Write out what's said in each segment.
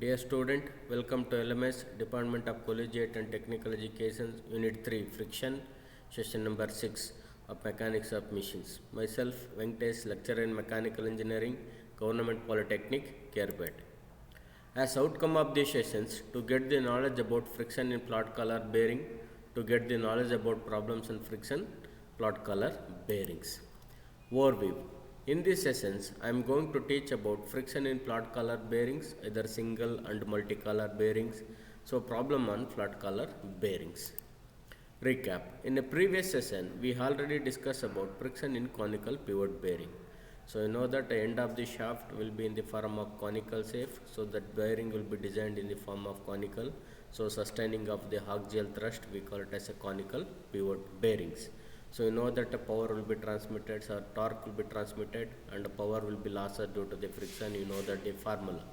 Dear student, welcome to LMS Department of Collegiate and Technical Education Unit 3 Friction Session number 6 of Mechanics of Machines. Myself Venkatesh, lecturer in Mechanical Engineering, Government Polytechnic, Kerpet. As outcome of these sessions, to get the knowledge about friction in flat color bearing, to get the knowledge about problems in friction flat color bearings. Overview. In these sessions, I am going to teach about friction in flat color bearings, either single and multi-color bearings. So problem on flat color bearings. Recap. In a previous session, we already discussed about friction in conical pivot bearing. So you know that the end of the shaft will be in the form of conical shape. So that bearing will be designed in the form of conical. So sustaining of the axial thrust, we call it as a conical pivot bearings. So you know that the power will be transmitted, so torque will be transmitted, and the power will be lost due to the friction. You know that the formula.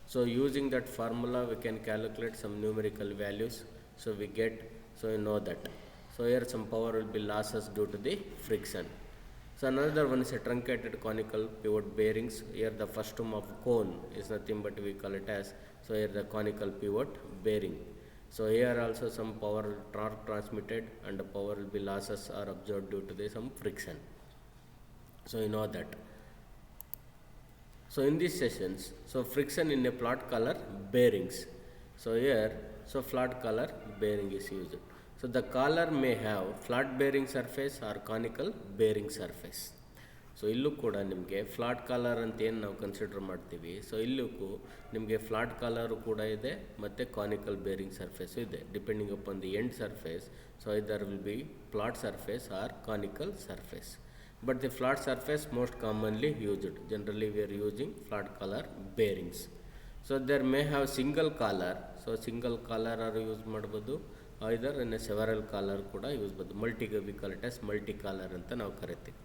So using that formula, we can calculate some numerical values. So we get, so you know that. So here some power will be losses due to the friction. So another one is a truncated conical pivot bearings. Here the first term of cone is nothing but we call it as, so here the conical pivot bearing. So here also some power torque transmitted and the power will be losses are observed due to the some friction. So you know that. So in these sessions, so friction in a flat color bearings. So here, so flat color bearing is used. So the collar may have flat bearing surface or conical bearing surface. So ಇಲ್ಲೂ ಕೂಡ ನಿಮಗೆ flat collar ಅಂತ ಏನು ನಾವು consider ಮಾಡ್ತೀವಿ. So ಇಲ್ಲೂ ನಿಮಗೆ flat collar ಕೂಡ ಇದೆ ಮತ್ತು ಕಾನಿಕಲ್ ಬೇರಿಂಗ್ ಸರ್ಫೇಸು ಇದೆ, depending upon the end surface. So either will be flat surface or conical surface. But the flat surface most commonly used. Generally we are using flat collar bearings. So there may have single collar. So single collar or use ಮಾಡ್ಬೋದು, either ಇನ್ನು several collar ಕೂಡ use ಮಾಡ್ಬೋದು. We call it as multi collar ಅಂತ ನಾವು ಕರಿತೀವಿ.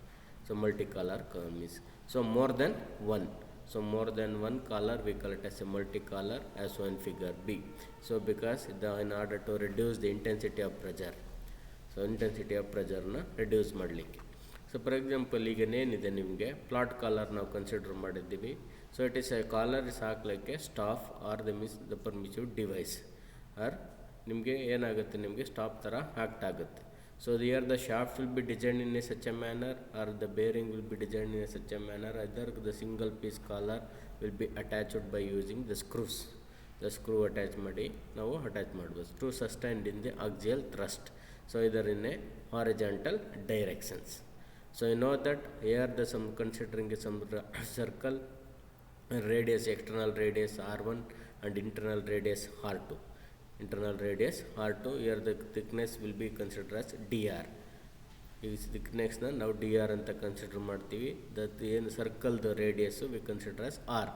So multi-color means, so more than one. So more than one color we call it as a multi-color, as shown in figure B. So because in order to reduce the intensity of pressure, so intensity of pressure na reduce ಮಾಡಲಿಕ್ಕೆ. So for example ಈಗ ಏನಿದೆ ನಿಮಗೆ flat collar ನಾವು consider ಮಾಡಿದ್ದೀವಿ. So it is a collar is ಹಾಕ್ಲಿಕ್ಕೆ staff or the means the permissive device or ನಿಮಗೆ ಏನಾಗುತ್ತೆ, ನಿಮಗೆ ಸ್ಟಾಪ್ ಥರ ಆಕ್ಟ್ ಆಗುತ್ತೆ. So here the shaft will be designed in a such a manner, or the bearing will be designed in a such a manner. Either the single piece collar will be attached by using the screws. The screw attach ಮಾಡಿ ನಾವು attach ಮಾಡ್ಬೋದು to sustained in the axial thrust. So either in a horizontal directions. So you know that here the some considering some circle radius, external radius R1 and internal radius R2. Internal radius R2, here the thickness will be considered as dr. This thickness na now dr anta consider ಮಾಡ್ತೀವಿ. that ಏನು circle the radius we consider as r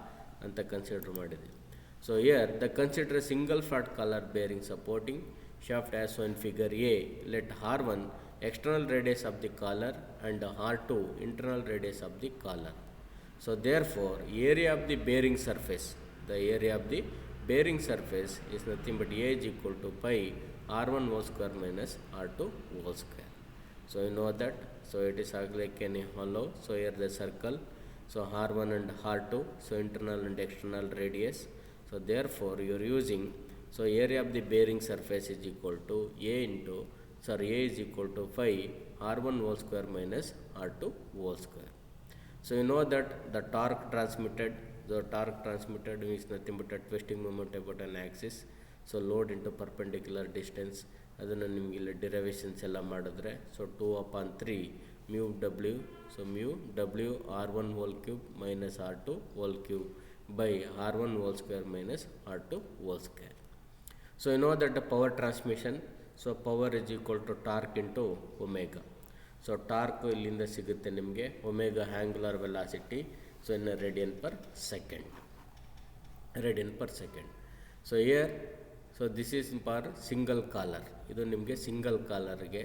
ಅಂತ consider ಮಾಡಿದ್ದೀವಿ. So here the consider a single flat collar bearing supporting shaft as shown in figure A. Let R1 external radius of the collar and R2 internal radius of the collar. So therefore area of the bearing surface, the area of the bearing surface is nothing but A is equal to pi R1 whole square minus R2 whole square. So you know that. So it is like any hollow. So here the circle. So R1 and R2. So internal and external radius. So therefore you are using, so area of the bearing surface is equal to A is equal to pi R1 whole square minus R2 whole square. So you know that the torque transmitted means nothing but a twisting moment about an axis. So load into perpendicular distance, ಅದನ್ನು ನಿಮಗೆ ಇಲ್ಲಿ derivations ಎಲ್ಲ ಮಾಡಿದ್ರೆ, so 2/3 mu w, so mu w r1 whole cube minus r2 whole cube by r1 whole square minus r2 whole square. So you know that the power transmission, so power is equal to torque into omega. So torque ಇಲ್ಲಿಂದ ಸಿಗುತ್ತೆ ನಿಮಗೆ omega angular velocity, so in radian per second. So here, so this is for single collar, ಇದು ನಿಮಗೆ single ಕಾಲರ್ಗೆ.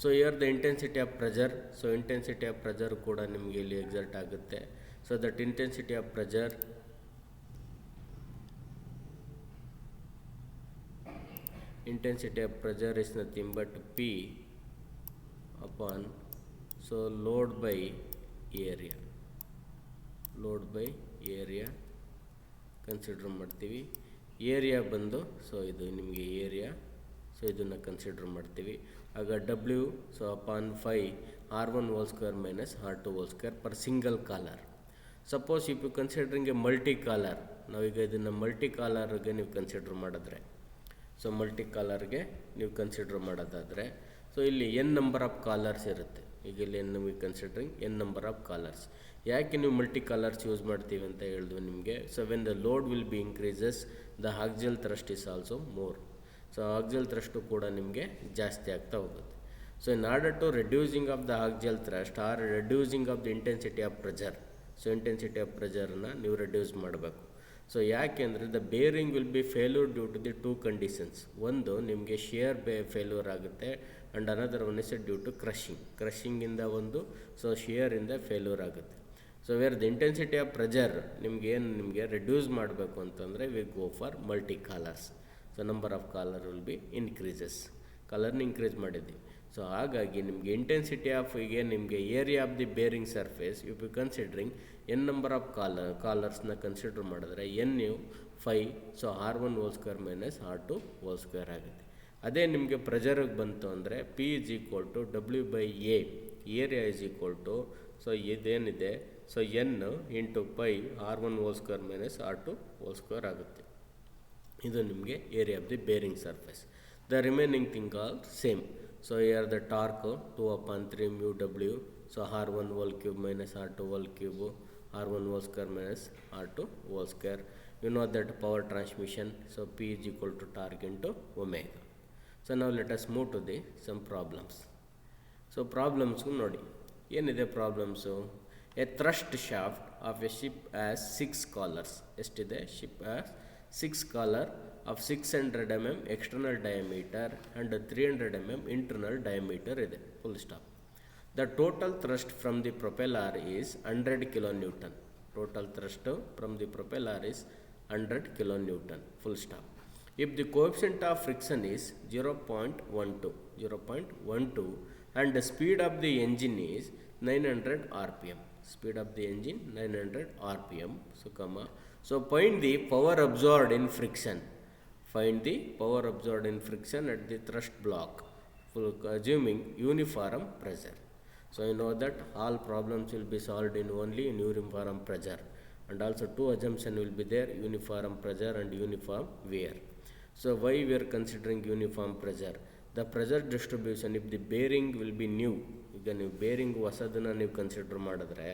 So here the intensity of pressure, so intensity of pressure ಕೂಡ ನಿಮಗೆ ಇಲ್ಲಿ exert ಆಗುತ್ತೆ. So that intensity of pressure is nothing but P upon, so load by area consider ಮಾಡ್ತೀವಿ. Area ಬಂದು so ಇದು ನಿಮಗೆ ಏರಿಯಾ, ಸೊ ಇದನ್ನು ಕನ್ಸಿಡರ್ ಮಾಡ್ತೀವಿ. ಆಗ W so upon 5 R1 whole square minus R2 whole square per single color. Suppose if you considering a multi collar, ನಾವೀಗ ಇದನ್ನು multi ಕಾಲರ್ಗೆ ನೀವು ಕನ್ಸಿಡರ್ ಮಾಡಿದ್ರೆ, ಸೊ ಮಲ್ಟಿ ಕಾಲರ್ಗೆ ನೀವು ಕನ್ಸಿಡರ್ ಮಾಡೋದಾದರೆ, ಸೊ ಇಲ್ಲಿ ಎನ್ ನಂಬರ್ ಆಫ್ ಕಾಲರ್ಸ್ ಇರುತ್ತೆ. ಈಗ ಇಲ್ಲಿ ನಮಗೆ considering N number of collars. ಯಾಕೆ ನೀವು ಮಲ್ಟಿ ಕಾಲರ್ಸ್ ಯೂಸ್ ಮಾಡ್ತೀವಿ ಅಂತ ಹೇಳಿದ್ವಿ ನಿಮಗೆ. So when the load will be increases the axial thrust is also more. So axial thrust ಕೂಡ ನಿಮಗೆ ಜಾಸ್ತಿ ಆಗ್ತಾ ಹೋಗುತ್ತೆ. So in order to reducing of the axial thrust or reducing of the intensity of pressure, so intensity of ಪ್ರೆಷರನ್ನು ನೀವು reduce ಮಾಡಬೇಕು. So ಯಾಕೆಂದರೆ the bearing will be failure due to the two conditions. ಒಂದು ನಿಮಗೆ shear failure ಆಗುತ್ತೆ, and another one is due to ಕ್ರಷಿಂಗಿಂದ ಒಂದು, so ಶಿಯರಿಂದ ಫೇಲ್ಯೂರ್ ಆಗುತ್ತೆ. So where the intensity of pressure ನಿಮಗೆ ರೆಡ್ಯೂಸ್ ಮಾಡಬೇಕು ಅಂತಂದರೆ we go for multi collars. So number of collar will be increases. ಕಾಲರ್ನ ಇನ್ಕ್ರೀಸ್ ಮಾಡಿದ್ದೀವಿ. ಸೊ ಹಾಗಾಗಿ ನಿಮಗೆ ಇಂಟೆನ್ಸಿಟಿ ಆಫ್ ಈಗ ನಿಮಗೆ area of the bearing surface if you considering n number of ಕಾಲರ್ಸ್ನ ಕನ್ಸಿಡರ್ ಮಾಡಿದ್ರೆ n you 5, so R1 whole square minus R2 whole square ಆಗುತ್ತೆ. ಅದೇ ನಿಮಗೆ ಪ್ರೆಷರಿಗೆ ಬಂತು ಅಂದರೆ P is equal to W by A, area is equal to, so ಇದೇನಿದೆ so n into pi R1 whole square minus R2 whole square ಆಗುತ್ತೆ. ಇದು ನಿಮಗೆ area of the bearing surface. The remaining thing all same. So here the torque 2/3 mu W, so R1 whole cube minus R2 whole cube, R1 whole square minus R2 whole square. You know that power transmission, so P is equal to torque into omega. So now let us move to the some problems. So problems ನೋಡಿ, ಏನಿದೆ problems. A thrust shaft of a ship as 6 collars. ಎಷ್ಟಿದೆ? Ship as 6 collar of 600 mm external diameter and 300 mm internal diameter ಇದೆ. Full stop. The total thrust from the propeller is 100 kN. Total thrust from the propeller is 100 kN. Full stop. If the coefficient of friction is 0.12 and the speed of the engine is 900 rpm, speed of the engine 900 rpm, so find the power absorbed in friction, find the power absorbed in friction at the thrust block, assuming uniform pressure. So you know that all problems will be solved in only in uniform pressure, and also two assumptions will be there, uniform pressure and uniform wear. So why we are considering uniform pressure? The pressure distribution, if the bearing will be new, ಈಗ ನೀವು bearing ಹೊಸದನ್ನು ನೀವು consider ಮಾಡಿದ್ರೆ,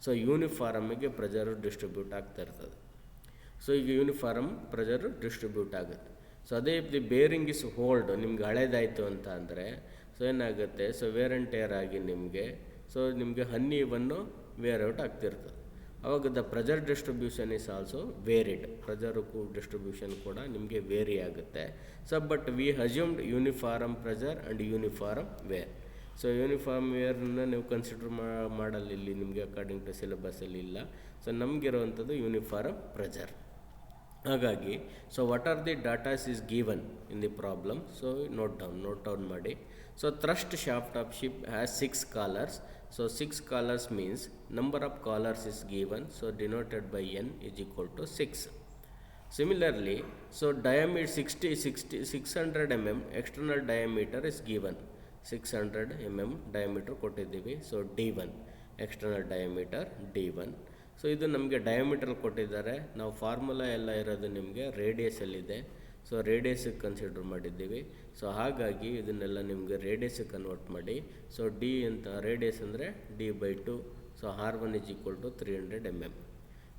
so ಯೂನಿಫಾರಮಿಗೆ pressure distribute ಆಗ್ತಾ ಇರ್ತದೆ. So ಈಗ uniform pressure distribute ಆಗುತ್ತೆ. So ಅದೇ if the bearing is hold, ನಿಮ್ಗೆ ಹಳೇದಾಯಿತು ಅಂತ ಅಂದರೆ, ಸೊ ಏನಾಗುತ್ತೆ, ಸೊ ವೇರ್ ಆ್ಯಂಡ್ ಟೇರ್ ಆಗಿ ನಿಮಗೆ ಹನ್ನಿವನ್ನು ವೇರ್ ಔಟ್ ಆಗ್ತಿರ್ತದೆ. ಅವಾಗ the pressure distribution is also varied. Pressure distribution ಕೂಡ ನಿಮಗೆ ವೇರಿ ಆಗುತ್ತೆ. So but we assumed uniform pressure and uniform wear. So uniform ವೇರ್ನ ನೀವು ಕನ್ಸಿಡರ್ ಮಾಡಲ್ಲ ಇಲ್ಲಿ ನಿಮಗೆ ಅಕಾರ್ಡಿಂಗ್ ಟು ಸಿಲೆಬಸ್ಸಲ್ಲಿ ಇಲ್ಲ. ಸೊ ನಮಗಿರುವಂಥದ್ದು ಯೂನಿಫಾರಮ್ ಪ್ರೆಷರ್. ಹಾಗಾಗಿ so what are the datas is given in the problem. So note down ಮಾಡಿ. So thrust shaft of ship has 6 collars. So 6 collars means number of collars is given, so denoted by n is equal to 6. Similarly, so diameter 600 mm external diameter is given. 600 mm diameter ಕೊಟ್ಟಿದ್ದೀವಿ. So D1 external diameter D1. So ಇದು ನಮಗೆ diameter ಕೊಟ್ಟಿದ್ದಾರೆ. ನಾವು formula ಎಲ್ಲ ಇರೋದು ನಿಮಗೆ ರೇಡಿಯಸಲ್ಲಿದೆ. So ರೇಡಿಯಸ್ಗೆ consider ಮಾಡಿದ್ದೀವಿ. So ಹಾಗಾಗಿ ಇದನ್ನೆಲ್ಲ ನಿಮಗೆ ರೇಡಿಯಸ್ಗೆ ಕನ್ವರ್ಟ್ ಮಾಡಿ. ಸೊ ಡಿ ಅಂತ ರೇಡಿಯಸ್ ಅಂದರೆ D/2. So R1 is equal to 300 mm.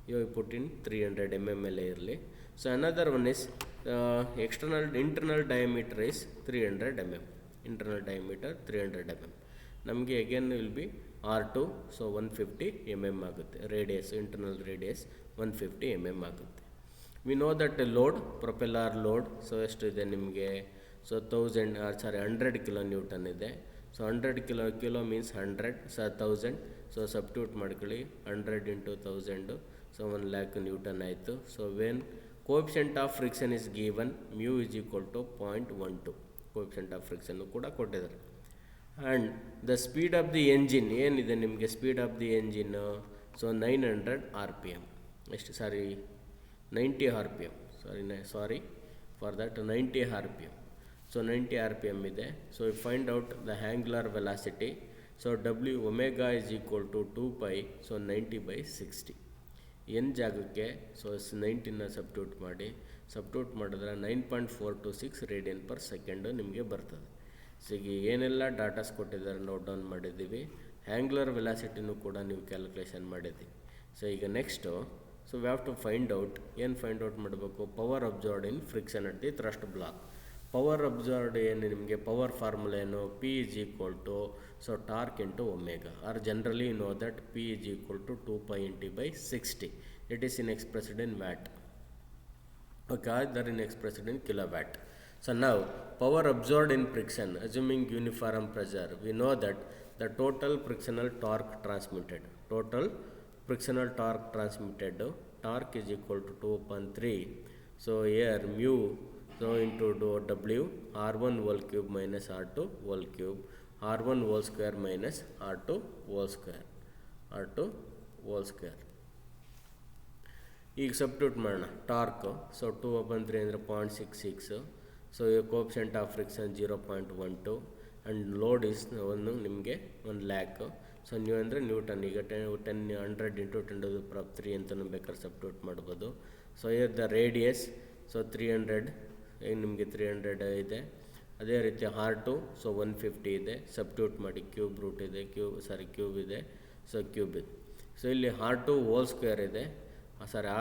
You put in 300 mm ಎಲ್ಲ ಇರಲಿ. So another one is internal diameter is 300 mm. Internal diameter 300 mm. ನಮಗೆ again will be R2. So 150 mm ಆಗುತ್ತೆ. Radius, internal radius 150 mm ಆಗುತ್ತೆ. We know that load, propeller load, so ಎಷ್ಟಿದೆ ನಿಮಗೆ? So 100 kN ಇದೆ. So 100 kilo means 100, so 1000. So substitute ಮಾಡ್ಕೊಳ್ಳಿ. 100 into 1000, so 1 lakh Newton ಆಯಿತು. So when coefficient of friction is given, μ is equal to 0.12. Coefficient of ಫ್ರಿಕ್ಷನ್ನು ಕೂಡ ಕೊಟ್ಟಿದ್ದಾರೆ. And the speed of the engine ಏನಿದೆ ನಿಮಗೆ? Speed of the engine so 900 rpm. ಎಷ್ಟು? ಸಾರಿ 90 rpm. So sorry for that 90 rpm. So 90 rpm ಇದೆ. So we find out the angular velocity. So w omega is equal to 2 pi, so 90 by 60. n ಜಾಗಕ್ಕೆ so 90ನ substitute ಮಾಡಿದ್ರೆ 9.426 radian per second ನಿಮಗೆ ಬರ್ತದೆ. So ಈಗ ಏನೆಲ್ಲ datas ಕೊಟ್ಟಿದ್ದಾರೆ note down ಮಾಡಿದ್ದೀವಿ. Angular ವೆಲಾಸಿಟಿನೂ ಕೂಡ ನೀವು ಕ್ಯಾಲ್ಕುಲೇಷನ್ ಮಾಡಿದ್ದೀವಿ. ಸೊ ಈಗ next so we have to find out ಮಾಡಬೇಕು, power absorbed in friction at the thrust block. Power absorbed ಏನು ನಿಮಗೆ ಪವರ್ ಫಾರ್ಮುಲಾ ಏನು, P is equal to so torque into omega, or generally you know that P is equal to 2 pi nt by 60. It is in expressed in watt. Okay, that is expressed in kilowatt. So now power absorbed in friction assuming uniform pressure, we know that the total frictional torque transmitted, torque is equal to 2 upon 3. So here mu so into W R1 whole cube minus R2 whole cube, R1 whole square minus R2 whole square. ಈಗ substitute ಮಾಡೋಣ torque. So 2 upon 3 ಅಂದರೆ 0.66. So coefficient of friction 0.12 and load is ನಿಮಗೆ 1 lakh. So ನೀವು ಅಂದರೆ Newton. ಈಗ 100 into 10⁻³ ಅಂತಲೂ ಬೇಕಾದ್ರೆ substitute ಮಾಡ್ಬೋದು. So here the radius so 300 ನಿಮಗೆ 300 ಇದೆ. ಅದೇ ರೀತಿ R2 ಸೊ 150 ಇದೆ. ಸಬ್ಟ್ಯೂಟ್ ಮಾಡಿ ಕ್ಯೂಬ್ ರೂಟ್ ಇದೆ, ಕ್ಯೂಬ್ ಇದೆ. ಸೊ ಕ್ಯೂಬ್ ಇದೆ. ಸೊ ಇಲ್ಲಿ R2 ಹೋಲ್ ಸ್ಕ್ವೇರ್ ಇದೆ,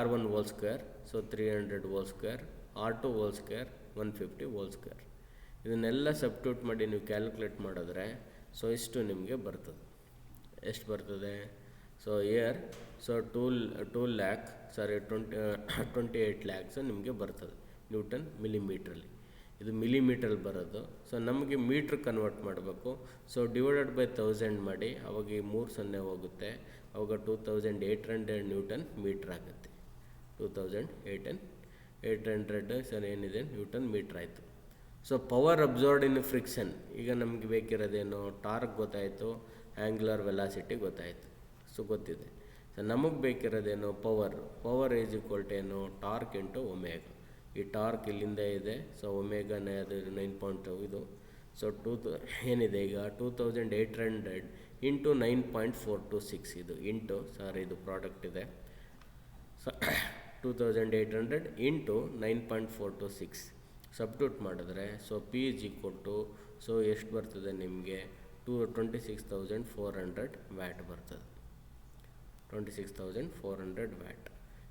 R1 whole square, so 300 whole square, R2 whole square, 150 whole square. ಇದನ್ನೆಲ್ಲ ಸಬ್ಟ್ಯೂಟ್ ಮಾಡಿ ನೀವು ಕ್ಯಾಲ್ಕುಲೇಟ್ ಮಾಡಿದ್ರೆ ಸೊ ಇಷ್ಟು ನಿಮಗೆ ಬರ್ತದೆ. ಎಷ್ಟು ಬರ್ತದೆ? ಸೊ ಇಯರ್ ಸೊ 28 lakhs ನಿಮಗೆ ಬರ್ತದೆ ನ್ಯೂಟನ್ ಮಿಲಿಮೀಟ್ರಲ್ಲಿ. ಇದು ಮಿಲಿಮೀಟ್ರಲ್ಲಿ ಬರೋದು. ಸೊ ನಮಗೆ ಮೀಟ್ರ್ ಕನ್ವರ್ಟ್ ಮಾಡಬೇಕು. ಸೊ ಡಿವೈಡೆಡ್ ಬೈ 1000 ಮಾಡಿ, ಅವಾಗ ಈ 3 0 ಹೋಗುತ್ತೆ, ಅವಾಗ 2800 ನ್ಯೂಟನ್ ಮೀಟ್ರ್ ಆಗುತ್ತೆ. 2800 ಸರ್ ಏನಿದೆ ನ್ಯೂಟನ್ ಮೀಟ್ರ್ ಆಯಿತು. So power absorbed in friction, ಈಗ ನಮಗೆ ಬೇಕಿರೋದೇನು, ಟಾರ್ಕ್ ಗೊತ್ತಾಯಿತು, ಆ್ಯಂಗ್ಯುಲರ್ ವೆಲಾಸಿಟಿ ಗೊತ್ತಾಯಿತು, ಸೊ ಗೊತ್ತಿದೆ. ಸೊ ನಮಗೆ ಬೇಕಿರೋದೇನು, ಪವರ್ ಈಸ್ ಈಕ್ವಲ್ ಟು ಏನು, ಟಾರ್ಕ್ ಇಂಟು ಒಮೆಗಾ. ಈ ಟಾರ್ಕ್ ಇಲ್ಲಿಂದ ಇದೆ, ಸೊ ಒಮೆಗಾನೇ ಅದು 9.2 ಇದು. ಸೊ ಏನಿದೆ ಈಗ 2800 ಇಂಟು 9.426 ಇದು ಇಂಟು ಇದು ಪ್ರಾಡಕ್ಟ್ ಇದೆ. ಸೊ 2800 ಇಂಟು 9.426 ಸಬ್ಟ್ಯೂಟ್ ಮಾಡಿದ್ರೆ so P is equal to so ಎಷ್ಟು ಬರ್ತದೆ ನಿಮಗೆ 26,400 ವ್ಯಾಟ್ ಬರ್ತದೆ. 26,400 watt.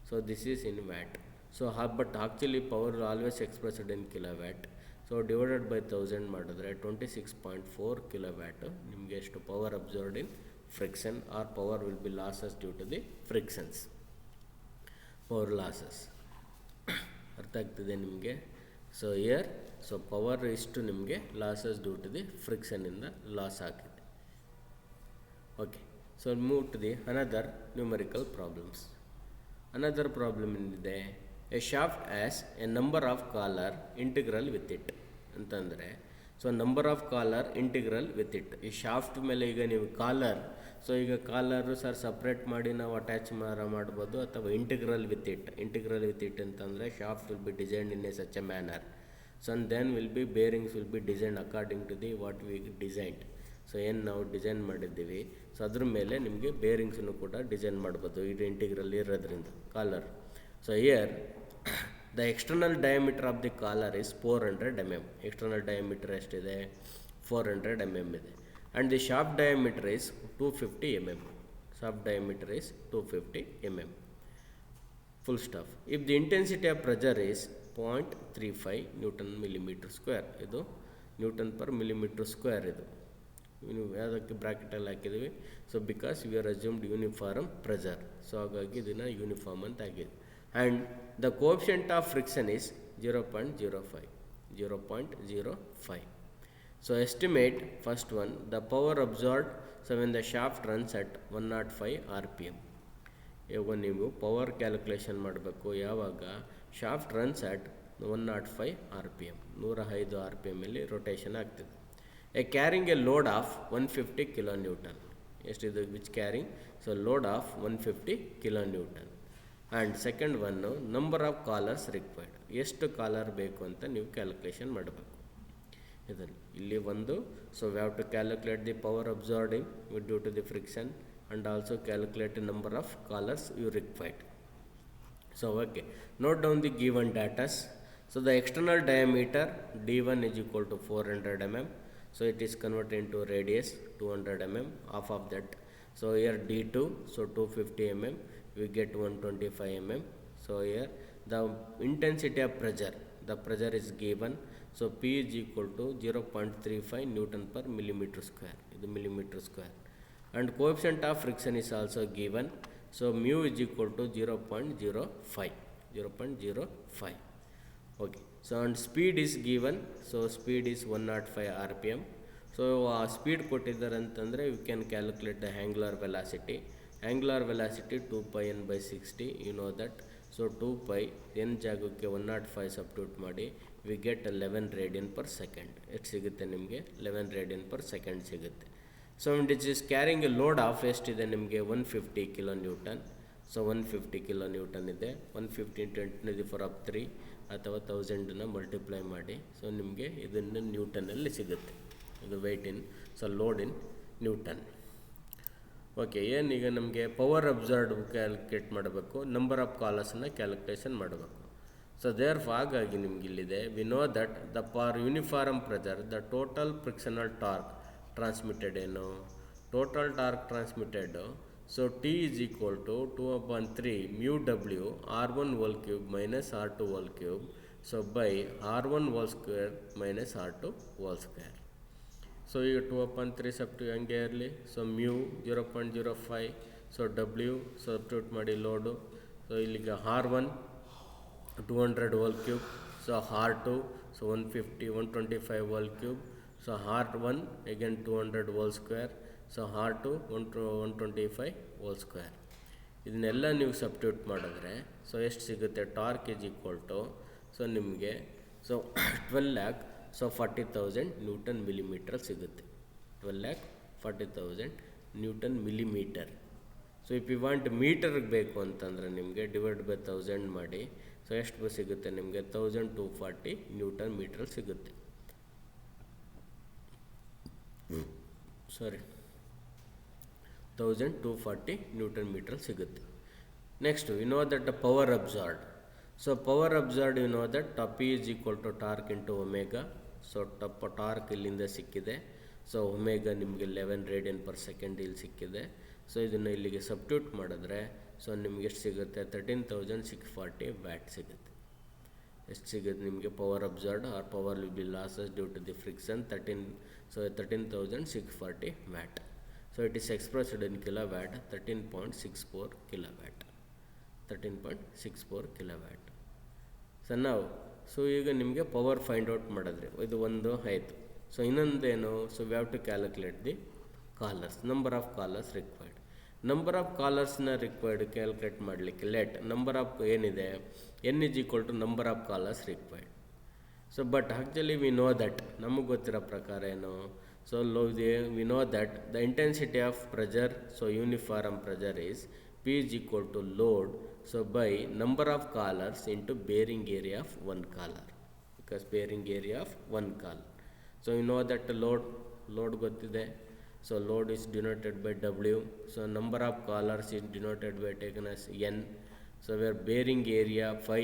So this is in watt. So but actually power always expressed in kilowatt. So divided by 1000 ಮಾಡಿದ್ರೆ 26.4 ಕಿಲೋವ್ಯಾಟು ನಿಮಗೆ ಎಷ್ಟು power absorbed in friction, or power will be losses due to the frictions. Power losses ಅರ್ಥ ಆಗ್ತಿದೆ ನಿಮಗೆ. So here so power ಇಷ್ಟು ನಿಮಗೆ losses due to the ಫ್ರಿಕ್ಷನಿಂದ loss ಆಗಿದೆ. Okay, so move to the another numerical problems. Another problem ಏನಿದೆ, a shaft as a number of collar integral with it ಅಂತಂದರೆ, so number of collar integral with it. ಈ shaft ಮೇಲೆ ಈಗ ನೀವು collar, so ಈಗ collar sir separate ಮಾಡಿ ನಾವು attach ಮಾಡ್ಬೋದು, ಅಥವಾ ಇಂಟಿಗ್ರಲ್ ವಿತ್ ಇಟ್ ಅಂತಂದರೆ shaft will be designed in a such a manner. So and then will B bearings will be designed according to the what we designed. So ಏನು ನಾವು design ಮಾಡಿದ್ದೀವಿ, so ಅದ್ರ ಮೇಲೆ ನಿಮಗೆ ಬೇರಿಂಗ್ಸನ್ನು ಕೂಡ ಡಿಸೈನ್ ಮಾಡ್ಬೋದು ಇದು ಇಂಟಿಗ್ರಲ್ ಇರೋದ್ರಿಂದ collar. So here the external diameter of the collar is 400 mm. External diameter ಎಷ್ಟಿದೆ, 400 mm ಇದೆ. And the shaft diameter is 250 mm. Shaft diameter is 250 mm. Full stop. If the intensity of pressure is 0.35 newton millimetre square, ಇದು newton per millimetre square. ಇದು ನೀವು ಯಾವುದಕ್ಕೆ ಬ್ರ್ಯಾಕೆಟಲ್ಲಿ ಹಾಕಿದ್ದೀವಿ, so because we are assumed uniform pressure, so ಹಾಗಾಗಿ ಇದನ್ನು uniform ಅಂತ ಆಗಿದೆ. And the coefficient of friction is 0.05. So estimate first one, the power absorbed so when the shaft runs at 105 rpm. ಇವಾಗ ನೀವು ಪವರ್ ಕ್ಯಾಲ್ಕುಲೇಷನ್ ಮಾಡಬೇಕು ಯಾವಾಗ shaft runs at 105 rpm, 105 rpm ಅಲ್ಲಿ rotation ಆಗ್ತದೆ. Carrying a load of 150 kilonewton. ಎಷ್ಟಿದೆ which carrying, so load of 150 kilonewton. And second one number of collars required, ಎಷ್ಟು collar ಬೇಕು ಅಂತ ನೀವು ಕ್ಯಾಲ್ಕುಲೇಷನ್ ಮಾಡಬೇಕು. ಇದನ್ನು ಇಲ್ಲಿ ಒಂದು, so we have to calculate the power absorbing with due to the friction and also calculate the number of collars you required. So okay, note down the given data. So the external diameter D1 is equal to 400 mm. So it is converted into radius 200 mm, half of that. So here D2, so 250 mm, we get 125 mm. So here the intensity of pressure, the pressure is given. So P is equal to 0.35 Newton per millimeter square. This millimeter square. And coefficient of friction is also given. So mu is equal to 0.05. Okay. So and speed is given. So speed is 105 rpm. So speed ಕೊಟ್ಟಿದ್ದಾರೆ ಅಂತಂದರೆ you can calculate the angular velocity. Angular velocity 2 pi n by 60. You know that. So 2 pi n ಜಾಗಕ್ಕೆ 105 substitute ಮಾಡಿ we get 11 radian per second. ಎಷ್ಟು ಸಿಗುತ್ತೆ ನಿಮಗೆ? 11 radian per second ಸಿಗುತ್ತೆ. So it is carrying a load of ಎಷ್ಟಿದೆ ನಿಮಗೆ? 150 kilo newton. So 150 kilo newton ಇದೆ. 150 × 10⁻³ ಅಥವಾ 1000ನ ಮಲ್ಟಿಪ್ಲೈ ಮಾಡಿ. ಸೊ ನಿಮಗೆ ಇದನ್ನು ನ್ಯೂಟನಲ್ಲಿ ಸಿಗುತ್ತೆ. ಇದು weight in, so load in Newton. Okay, ಏನೀಗ ನಮಗೆ ಪವರ್ ಅಬ್ಸರ್ವ್ಡ್ ಕ್ಯಾಲ್ಕುಲೇಟ್ ಮಾಡಬೇಕು, ನಂಬರ್ ಆಫ್ ಕಾಲರ್ಸನ್ನು ಕ್ಯಾಲ್ಕುಲೇಷನ್ ಮಾಡಬೇಕು. ಸೊ ದೇರ್ ಹಾಗಾಗಿ ನಿಮ್ಗೆ ಇಲ್ಲಿದೆ, we know that the for uniform pressure the total frictional torque transmitted ಏನು? Total torque transmitted, so T is equal to 2/3 mu W R1 whole cube minus R2 whole cube, so by R1 whole square minus R2 whole square. So ಈಗ 2/3 substitute ಹಂಗೆ ಇರಲಿ. So mu 0.05, so W substitute ಮಾಡಿ load. So ಇಲ್ಲಿಗೆ R1 200 whole cube, so R2 so 150 125 whole cube, so R1 again 200 whole square, so R2 125 whole square. ಇದನ್ನೆಲ್ಲ ನೀವು substitute ಮಾಡಿದ್ರೆ so ಎಷ್ಟು ಸಿಗುತ್ತೆ? Torque is equal to, so ನಿಮಗೆ so 12,40,000 newton millimetre ಸಿಗುತ್ತೆ. 12,40,000 newton millimetre. So if you want ಮೀಟರ್ಗೆ ಬೇಕು ಅಂತಂದರೆ ನಿಮಗೆ ಡಿವೈಡ್ ಬೈ 1000 ಮಾಡಿ. ಸೊ ಎಷ್ಟು ಸಿಗುತ್ತೆ ನಿಮಗೆ? 1240 ನ್ಯೂಟನ್ ಮೀಟರ್ ಸಿಗುತ್ತೆ. ಸಾರಿ 1240 ನ್ಯೂಟನ್ ಮೀಟರ್ ಸಿಗುತ್ತೆ. Next you know that power absorbed. So power absorbed you know that P is equal to torque into omega. So torque ಇಲ್ಲಿಂದ ಸಿಕ್ಕಿದೆ. ಸೊ ಒಮೆಗಾ ನಿಮಗೆ 11 radian per second ಇಲ್ಲಿ ಸಿಕ್ಕಿದೆ. So ಇದನ್ನು ಇಲ್ಲಿಗೆ substitute ಮಾಡಿದ್ರೆ so ನಿಮ್ಗೆ ಎಷ್ಟು ಸಿಗುತ್ತೆ? 13,640 ವ್ಯಾಟ್ ಸಿಗುತ್ತೆ. ಎಷ್ಟು ಸಿಗುತ್ತೆ ನಿಮಗೆ power absorbed or power will be losses due to the friction? 13,640 watt. So it is expressed in kilowatt, 13.64 kilowatt. 13.64 kilowatt. So now, so ಈಗ ನಿಮಗೆ ಪವರ್ ಫೈಂಡ್ ಔಟ್ ಮಾಡಿದ್ರೆ ಇದು ಒಂದು ಆಯಿತು. ಸೊ ಇನ್ನೊಂದೇನು? So we have to calculate the collars, number of collars required. Number of ಕಾಲರ್ಸ್ನ required calculate ಮಾಡಲಿಕ್ಕೆ let number of ಏನಿದೆ n is equal to number of collars required. So but actually we know that, ನಮಗೆ ಗೊತ್ತಿರೋ ಪ್ರಕಾರ ಏನು? So we know that the intensity of pressure, so uniform pressure is P is equal to load, so by number of collars into bearing area of one collar, because bearing area of one collar. So you know that load gottide, so load is denoted by W, so number of collars is denoted by taken as N. So where bearing area 5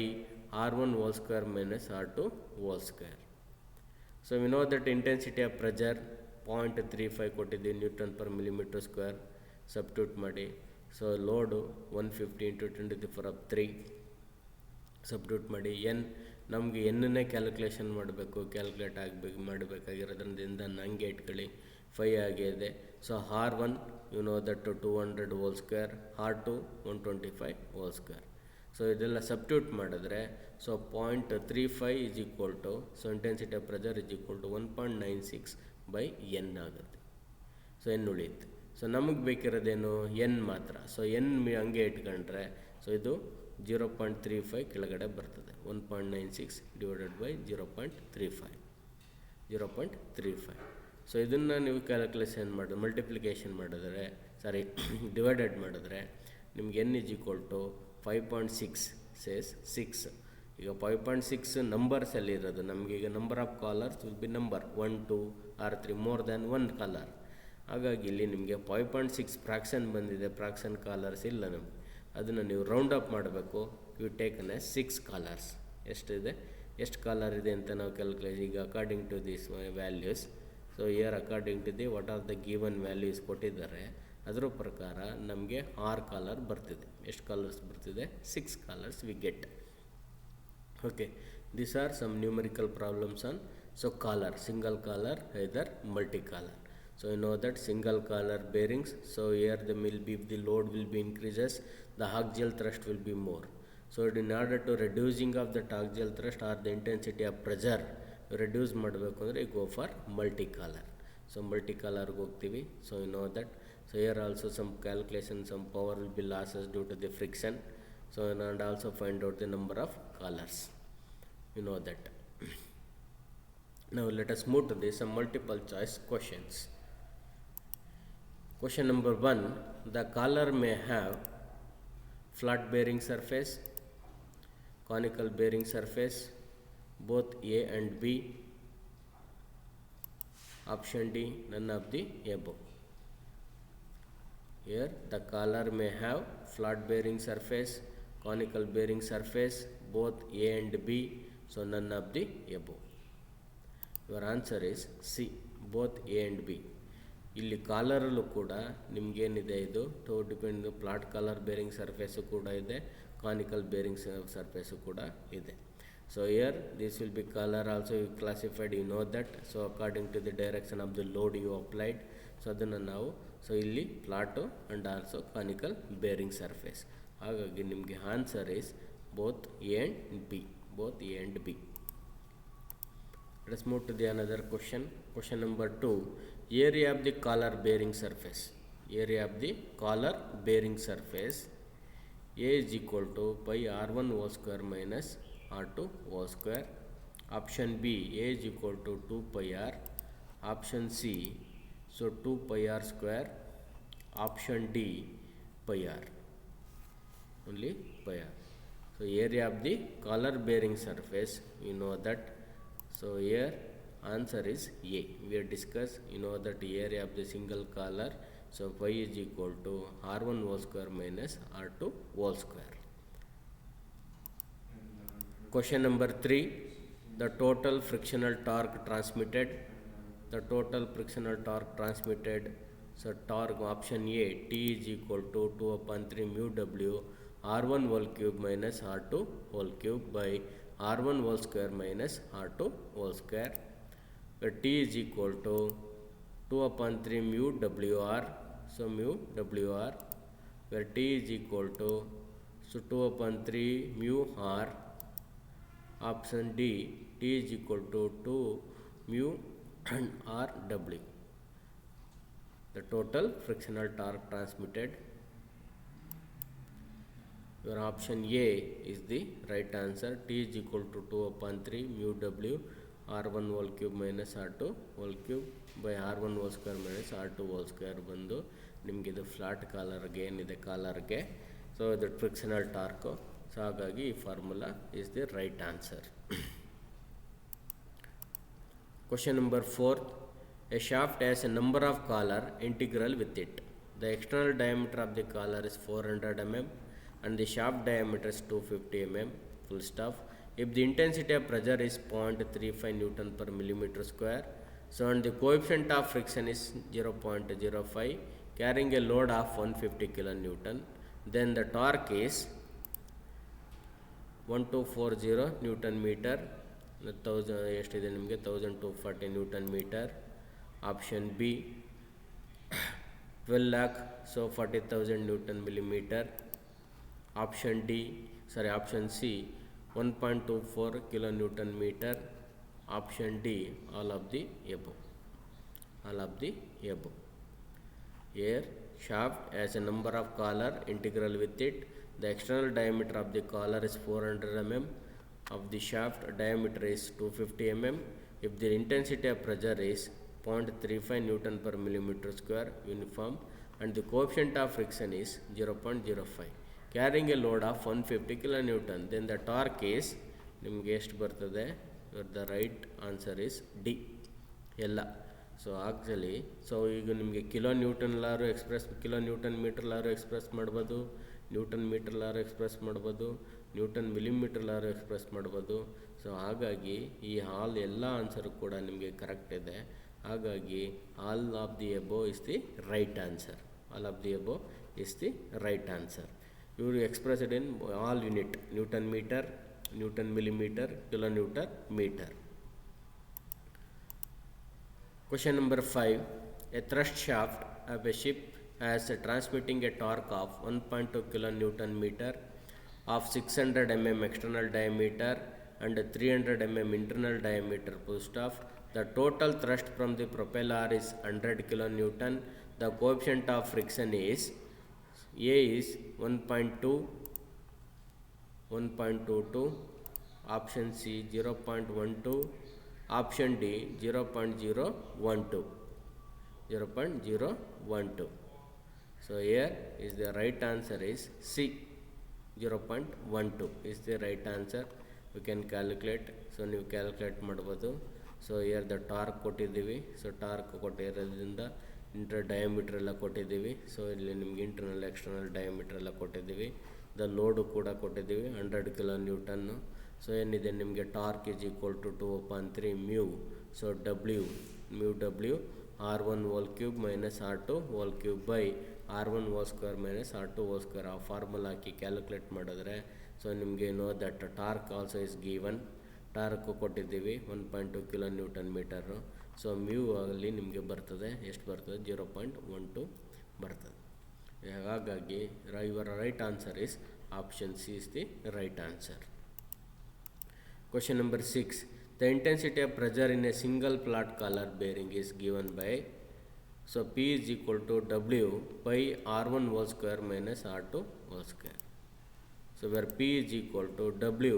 R1 whole square minus R2 whole square. So we know that intensity of pressure 0.35 ಕೊಟ್ಟಿದ್ದೀವಿ Newton per millimetre square. Substitute ಮಾಡಿ. So load 150 × 10⁻³ substitute ಮಾಡಿ. ನಮಗೆ ಎನ್ನೇ calculation calculate ಮಾಡಬೇಕಾಗಿರೋದ್ರಿಂದ ಹಂಗೆ ಇಟ್ಕೊಳ್ಳಿ. 5 ಆಗಿದೆ. So R1 you know that 200 whole square, R2 125 whole square. So ಇದೆಲ್ಲ substitute ಮಾಡಿದ್ರೆ so 0.35 is equal to, so intensity of pressure is equal to 1.96 by n ಆಗುತ್ತೆ. So n ಉಳಿಯುತ್ತೆ. So ನಮಗೆ ಬೇಕಿರೋದೇನು? n ಮಾತ್ರ. ಸೊ n ಹಂಗೆ ಇಟ್ಕೊಂಡ್ರೆ so ಇದು 0.35 ಕೆಳಗಡೆ ಬರ್ತದೆ. 1.96 ಡಿವೈಡೆಡ್ ಬೈ 0.35. ಸೊ ಇದನ್ನು ನೀವು ಕ್ಯಾಲ್ಕುಲೇಷನ್ ಮಾಡಿ ಮಲ್ಟಿಪ್ಲಿಕೇಶನ್ ಮಾಡಿದ್ರೆ ಡಿವೈಡೆಡ್ ಮಾಡಿದ್ರೆ ನಿಮ್ಗೆ n is equal to 5.6 says 6. ಈಗ 5.6 ನಂಬರ್ಸಲ್ಲಿ ಇರೋದು ನಮಗೆ. ಈಗ number of collars will be number 1 2 or 3 more than 1 collar. ಹಾಗಾಗಿ ಇಲ್ಲಿ ನಿಮಗೆ 5.6 ಫ್ರಾಕ್ಷನ್ ಬಂದಿದೆ, ಫ್ರಾಕ್ಷನ್ ಕಾಲರ್ಸ್ ಇಲ್ಲ ನಮಗೆ. ಅದನ್ನು ನೀವು ರೌಂಡ್ ಅಪ್ ಮಾಡಬೇಕು. You taken 6 collars. ಎಷ್ಟಿದೆ, ಎಷ್ಟು ಕಾಲರ್ ಇದೆ ಅಂತ ನಾವು ಕ್ಯಾಲ್ಕುಲೇಟ್. ಈಗ according to this values, so here according to the what are the given values ಕೊಟ್ಟಿದ್ದಾರೆ, ಅದರ ಪ್ರಕಾರ ನಮಗೆ 6 ಕಾಲರ್ ಬರ್ತಿದೆ. ಎಷ್ಟು ಕಾಲರ್ಸ್ ಬರ್ತಿದೆ? 6 collars we get. Okay, these are some numerical problems on collar, single collar, either multi collar. So you know that single collar bearings, so here if the load will be increases, the axial thrust will be more. So in order to reducing of the axial thrust or the intensity of pressure reduce ಮಾಡಬೇಕು ಅಂದರೆ go for multi collar. So multi collar ಹೋಗ್ತೀವಿ. So you know that. So here also some calculation, some power will be losses due to the friction. So and also find out the number of collars. You know that. Now let us move to this some multiple choice questions. Question number 1. The collar may have flat bearing surface, conical bearing surface, both A and B. Option D, none of the above. Here the collar may have flat bearing surface, conical bearing surface, both A and B, so none of the above. Your answer is C, both A and B. ಇಲ್ಲಿ ಕಾಲರಲ್ಲೂ ಕೂಡ ನಿಮಗೇನಿದೆ, ಇದು to depend flat collar bearing surface ಕೂಡ ಇದೆ, conical bearing surface ಕೂಡ ಇದೆ. So here this will be collar also you classified, you know that. So according to the direction of the load you applied. So ಅದನ್ನು ನಾವು, so ಇಲ್ಲಿ flat and also conical bearing surface. ಹಾಗಾಗಿ ನಿಮಗೆ answer is both A and B, both A and B. Let's move to the another question. Question number 2. Area of the collar bearing surface. Area of the collar bearing surface. A is equal to pi r1 whole square minus r2 whole square. Option B, A is equal to 2 pi r. Option C, so 2 pi r square. Option D, pi r. Only pi r. So area of the collar bearing surface, you know that. So here answer is A. We have discussed, you know that area of the single collar, so pi is equal to r1 whole square minus r2 whole square. Question number 3. The total frictional torque transmitted. The total frictional torque transmitted. So torque, option A, T is equal to 2 upon 3 mu w r1 whole cube minus r2 whole cube by r1 whole square minus r2 whole square, where T is equal to 2 upon 3 mu wr, so mu wr, where T is equal to, so 2 upon 3 mu r. Option D, T is equal to 2 mu r w. The total frictional torque transmitted. Your option A is the right answer. T is equal to 2 upon 3 mu w r1 whole cube minus r2 whole cube by r1 whole square minus r2 whole square ಬಂದು ನಿಮಗೆ ಇದು flat ಕಾಲರ್ಗೆ ಏನಿದೆ ಕಾಲರ್ಗೆ, so ಇದು frictional torque. So ಹಾಗಾಗಿ ಈ formula is the right answer. Question number 4. A shaft has a number of collar integral with it. The external diameter of the collar is 400 mm. And the shaft diameter is 250 mm, full stop. If the intensity of pressure is 0.35 Newton per millimeter square, so and the coefficient of friction is 0.05, carrying a load of 150 kilonewton, then the torque is 1240 Newton meter. 1000 ಎಷ್ಟಿದೆ ನಿಮಗೆ 1240 Newton meter. Option B, 12 lakh, so 40,000 Newton millimeter. Option C, 1.24 kilonewton meter. Option D, all of the above. All of the above. Here shaft has a number of collar integral with it. The external diameter of the collar is 400 mm. Of the shaft diameter is 250 mm. If the intensity of pressure is 0.35 Newton per millimeter square uniform, and the coefficient of friction is 0.05, carrying a load of 150 kN, then the torque is ನಿಮಗೆ ಎಷ್ಟು ಬರ್ತದೆ? The right answer is D ಎಲ್ಲ. So actually ಈಗ ನಿಮಗೆ kilo Newton ಲಾರು express, kilo Newton metre ಲಾರು express ಮಾಡ್ಬೋದು, Newton metre ಲಾರು ಎಕ್ಸ್ಪ್ರೆಸ್ ಮಾಡ್ಬೋದು, ನ್ಯೂಟನ್ ಮಿಲಿಮೀಟರ್ ಲಾರು ಎಕ್ಸ್ಪ್ರೆಸ್ ಮಾಡ್ಬೋದು. ಸೊ ಹಾಗಾಗಿ ಈ ಆಲ್ ಎಲ್ಲ ಆನ್ಸರ್ ಕೂಡ ನಿಮಗೆ ಕರೆಕ್ಟ್ ಇದೆ. ಹಾಗಾಗಿ all of the above is the right answer. All of the above is the right answer. ಇವರು expressed in all unit: Newton metre, Newton millimetre, kilo Newton metre. Question number 5. A thrust shaft of a ship has transmitting a torque of 1.2 kN meter of 600 mm external diameter and 300 mm internal diameter. Full stop. The total thrust from the propeller is 100 kN. The coefficient of friction is A is 1.2, 1.22, option C 0.12, option D 0.012, 0.012. So here is the right answer is C, 0.12 is the right answer. We can calculate. So ನೀವು calculate ಮಾಡ್ಬೋದು. So here the torque ಕೊಟ್ಟಿದ್ದೀವಿ. So torque ಕೊಟ್ಟಿರೋದ್ರಿಂದ inter diameter ಎಲ್ಲ ಕೊಟ್ಟಿದ್ದೀವಿ. So ಇಲ್ಲಿ ನಿಮ್ಗೆ internal external diameter ಎಲ್ಲ ಕೊಟ್ಟಿದ್ದೀವಿ. The load ಕೂಡ ಕೊಟ್ಟಿದ್ದೀವಿ 100 kN. ಸೊ ಏನಿದೆ ನಿಮಗೆ torque is equal to 2/3 mu. So mu r1 whole cube minus r2 whole cube by r1 whole square minus r2 whole square. ಆ ಫಾರ್ಮುಲಾ ಹಾಕಿ calculate ಮಾಡಿದ್ರೆ so ನಿಮಗೆ no that torque also is given. Torque ಕೊಟ್ಟಿದ್ದೀವಿ 1.2 kN metre. So mu ಅಲ್ಲಿ ನಿಮಗೆ ಬರ್ತದೆ, ಎಷ್ಟು ಬರ್ತದೆ? 0.12 ಬರ್ತದೆ. ಹಾಗಾಗಿ your right answer is option C is the right answer. Question number 6. The intensity of pressure in a single flat collar bearing is given by, so P is equal to W by R1 whole square minus R2 whole square. So where P is equal to W,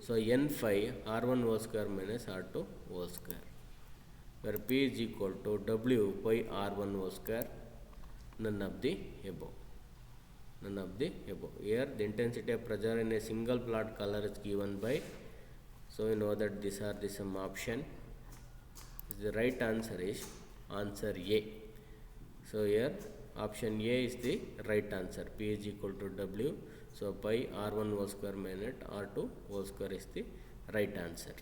so N phi R1 whole square minus R2 whole square. Where P is equal to W by R1 whole square, none of the above. None of the above. Here the intensity of pressure in a single flat collar is given by, so you know that these are the some option. The right answer is answer A. So here option A is the right answer. P is equal to W. So pi R1 whole square minus R2 whole square is the right answer.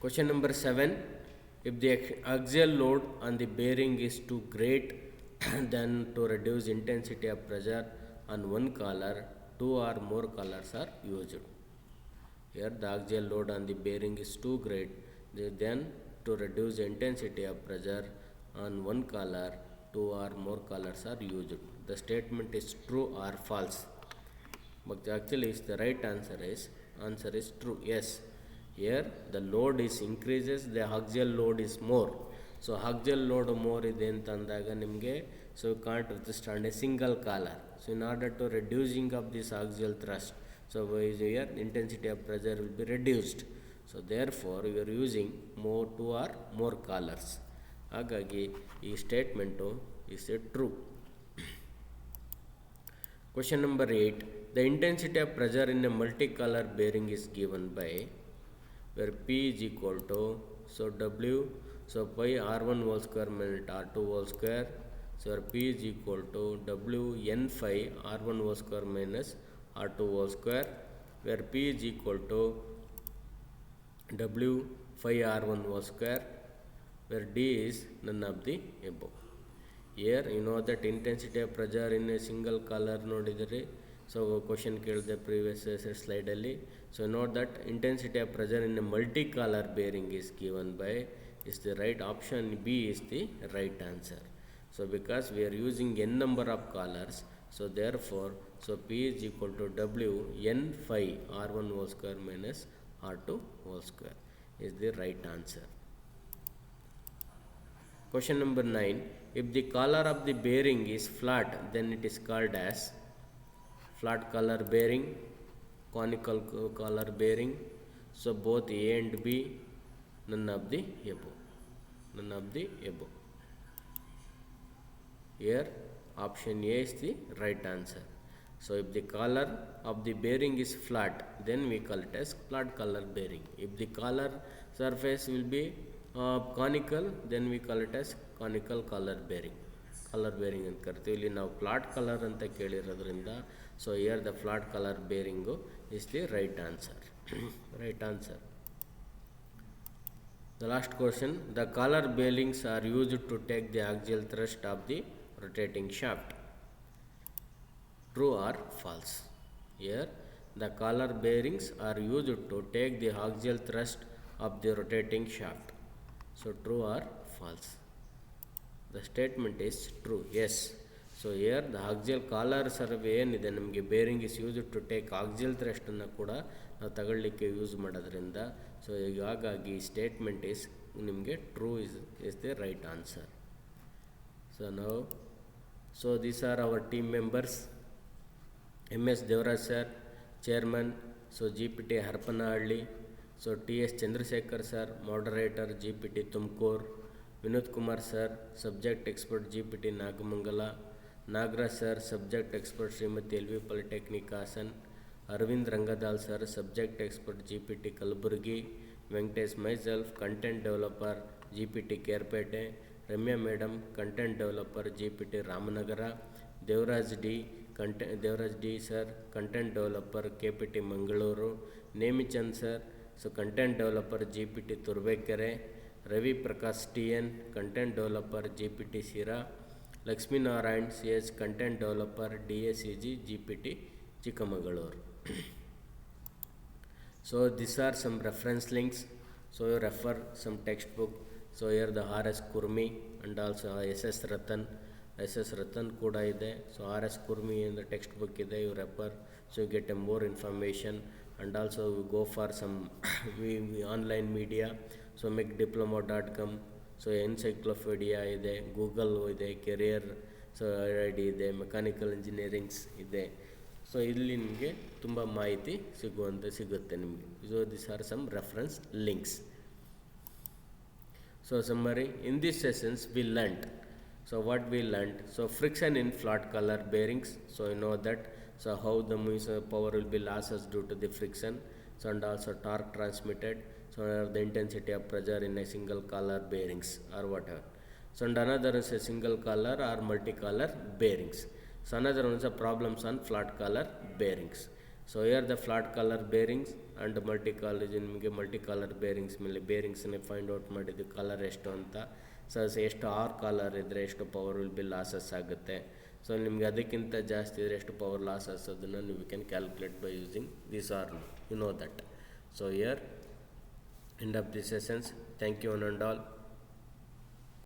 Question number 7. If the axial load on the bearing is too great then to reduce intensity of pressure on one collar, 2 or more collars are used. Here the axial load on the bearing is too great, then to reduce the intensity of pressure on one collar, 2 or more collars are used. The statement is true or false? But actually the right answer is true. Yes, here the load is increases, the axial load is more. So axial load more ಇದೆ ಅಂತ ಅಂದಾಗ ನಿಮಗೆ so you can't withstand a single collar. So in order to reducing of this axial thrust, so here intensity of pressure will be reduced. So therefore you are using more 2 or more collars. ಹಾಗಾಗಿ ಈ statement is true. Question number 8. The intensity of pressure in a multicollar bearing is given by, where P is equal to, so W, so pi R1 whole square minus R2 whole square. So where P is equal to W N phi R1 whole square minus R2 whole square, where P is equal to W phi R1 whole square, where D is none of the above. Here you know that intensity of pressure in a single collar ನೋಡಿದರೆ, so question ಕೇಳಿದೆ previous slide ಅಲ್ಲಿ. So note that intensity of pressure in a multi-collar bearing is given by, is the right option. B is the right answer. So because we are using n number of collars, so therefore so P is equal to W N phi R1 whole square minus R2 whole square is the right answer. Question number 9. If the collar of the bearing is flat, then it is called as flat collar bearing, conical collar bearing. So both A and B, none of the above. None of the above. Here Option A is the right answer. So if the collar of the bearing is flat, then we call it as flat collar bearing. If the collar surface will be conical, then we call it as conical collar bearing. Collar bearing ಅಂತ ಕರಿತೀವಿ. ಇಲ್ಲಿ ನಾವು flat collar ಅಂತ ಕೇಳಿರೋದ್ರಿಂದ so here the flat collar bearing is the right answer. Right answer. The last question, the collar bearings are used to take the axial thrust of the rotating shaft. True or false? Here the collar bearings are used to take the axial thrust of the rotating shaft. So true or false? The statement is true. Yes. So here the axial collar serve ಏನಿದೆ ನಮಗೆ bearing is use to take axial ಥ್ರಸ್ಟನ್ನು ಕೂಡ ನಾವು ತಗೊಳ್ಳಿಕ್ಕೆ use ಮಾಡೋದ್ರಿಂದ so ಹಾಗಾಗಿ statement is ನಿಮಗೆ true is the right answer. So ನಾವು so these are our team members. MS Devaraj sir chairman, so GPT Harapanahalli, so TS Chandrashekar sir moderator GPT Tumakuru, Vinod Kumar sir subject expert GPT Nagamangala, Nagaraj sir subject expert Shrimati LV polytechnic Hassan, Aravind Rangadal sir subject expert GPT Kalaburagi, Venkatesh myself content developer GPT Kerpete, Ramya madam content developer GPT Ramanagara, Devaraj D sir content developer KPT Mangaluru, Nemichand sir so content developer GPT Turuvekere, Ravi Prakash TN content developer GPT Sira, Lakshminarayan CS content developer DACG GPT Chikkamagaluru. So these are some reference links. So you refer some textbook. So here the RS Kurmi and also SS Ratan ಕೂಡ ಇದೆ. So RS Kurmi in the textbook ಇದೆ, you refer, so you get a more information. And also you go for some online media, so make diploma.com, so encyclopedia ಇದೆ, Google ಇದೆ, career so ID ಇದೆ, mechanical engineerings ಇದೆ. So ಇಲ್ಲಿ ನಿಮಗೆ ತುಂಬ ಮಾಹಿತಿ ಸಿಗುತ್ತೆ ನಿಮಗೆ. So this are some reference links. So summary, in this sessions we learned, so what we learned, so friction in flat collar bearings, so you know that, so how the power will be losses due to the friction, so and also torque transmitted, so the intensity of pressure in a single collar bearings or whatever. So and another is a single collar or multi-collar bearings. So another one is a problems on flat collar bearings. So here the flat collar bearings and multi-collar bearings ಮೇಲೆ ಬೇರಿಂಗ್ಸ್ನೇ find out ಮಾಡಿದ್ದು collar ಎಷ್ಟು ಅಂತ. So ಎಷ್ಟು or collar ಇದ್ದರೆ ಎಷ್ಟು power will be losses ಆಗುತ್ತೆ. So ನಿಮಗೆ ಅದಕ್ಕಿಂತ ಜಾಸ್ತಿ ಇದ್ದರೆ ಎಷ್ಟು ಪವರ್ ಲಾಸಸ್ ಅದನ್ನು ನೀವು can calculate by using this or, you know that. So here end of the sessions. Thank you one and all.